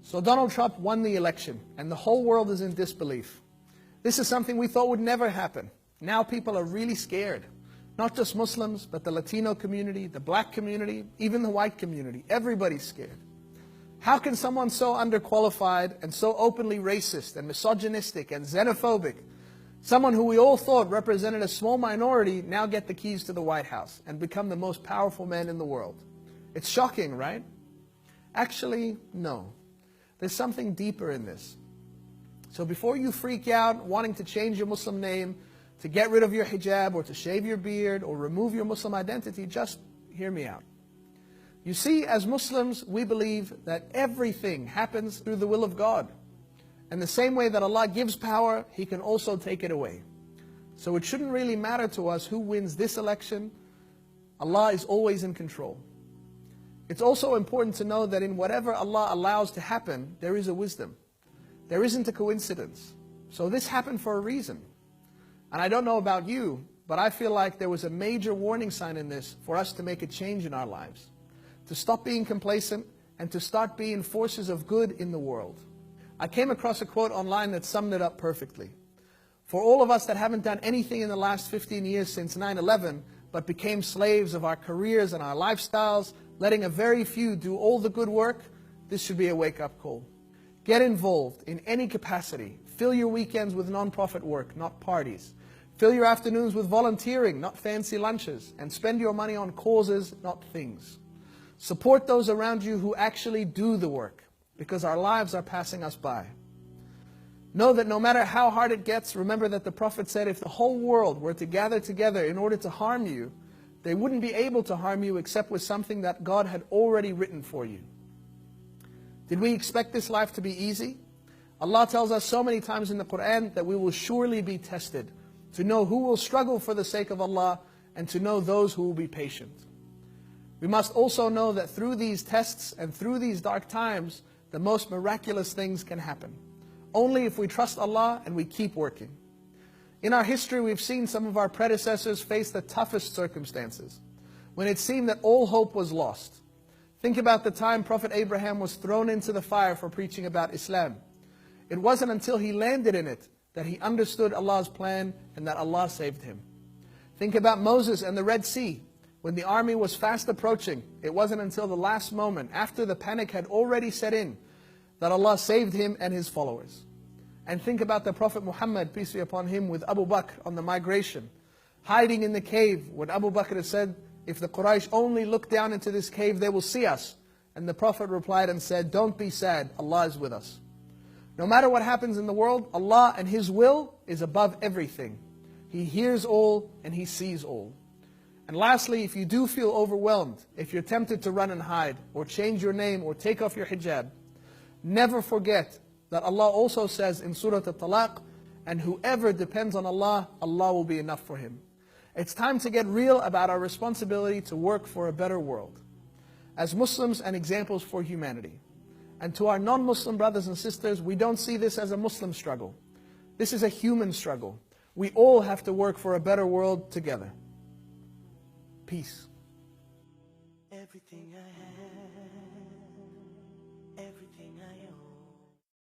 So Donald Trump won the election, and the whole world is in disbelief. This is something we thought would never happen. Now people are really scared. Not just Muslims, but the Latino community, the black community, even the white community. Everybody's scared. How can someone so underqualified and so openly racist and misogynistic and xenophobic, someone who we all thought represented a small minority, now get the keys to the White House and become the most powerful man in the world? It's shocking, right? Actually, no. There's something deeper in this. So before you freak out wanting to change your Muslim name, to get rid of your hijab, or to shave your beard, or remove your Muslim identity, just hear me out. You see, as Muslims, we believe that everything happens through the will of God. And the same way that Allah gives power, He can also take it away. So it shouldn't really matter to us who wins this election. Allah is always in control. It's also important to know that in whatever Allah allows to happen, there is a wisdom. There isn't a coincidence. So this happened for a reason. And I don't know about you, but I feel like there was a major warning sign in this for us to make a change in our lives. To stop being complacent and to start being forces of good in the world. I came across a quote online that summed it up perfectly. For all of us that haven't done anything in the last 15 years since 9/11, but became slaves of our careers and our lifestyles, letting a very few do all the good work, this should be a wake-up call. Get involved in any capacity. Fill your weekends with non-profit work, not parties. Fill your afternoons with volunteering, not fancy lunches. And spend your money on causes, not things. Support those around you who actually do the work, because our lives are passing us by. Know that no matter how hard it gets, remember that the Prophet said if the whole world were to gather together in order to harm you, they wouldn't be able to harm you except with something that God had already written for you. Did we expect this life to be easy? Allah tells us so many times in the Quran that we will surely be tested, to know who will struggle for the sake of Allah and to know those who will be patient. We must also know that through these tests and through these dark times, the most miraculous things can happen. Only if we trust Allah and we keep working. In our history, we've seen some of our predecessors face the toughest circumstances, when it seemed that all hope was lost. Think about the time Prophet Abraham was thrown into the fire for preaching about Islam. It wasn't until he landed in it that he understood Allah's plan and that Allah saved him. Think about Moses and the Red Sea. When the army was fast approaching, it wasn't until the last moment, after the panic had already set in, that Allah saved him and his followers. And think about the Prophet Muhammad, peace be upon him, with Abu Bakr on the migration, hiding in the cave when Abu Bakr said, if the Quraysh only look down into this cave, they will see us. And the Prophet replied and said, don't be sad, Allah is with us. No matter what happens in the world, Allah and His will is above everything. He hears all and He sees all. And lastly, if you do feel overwhelmed, if you're tempted to run and hide, or change your name, or take off your hijab, never forget that Allah also says in Surah At-Talaq, and whoever depends on Allah, Allah will be enough for him. It's time to get real about our responsibility to work for a better world, as Muslims and examples for humanity. And to our non-Muslim brothers and sisters, we don't see this as a Muslim struggle. This is a human struggle. We all have to work for a better world together. Peace. Everything I have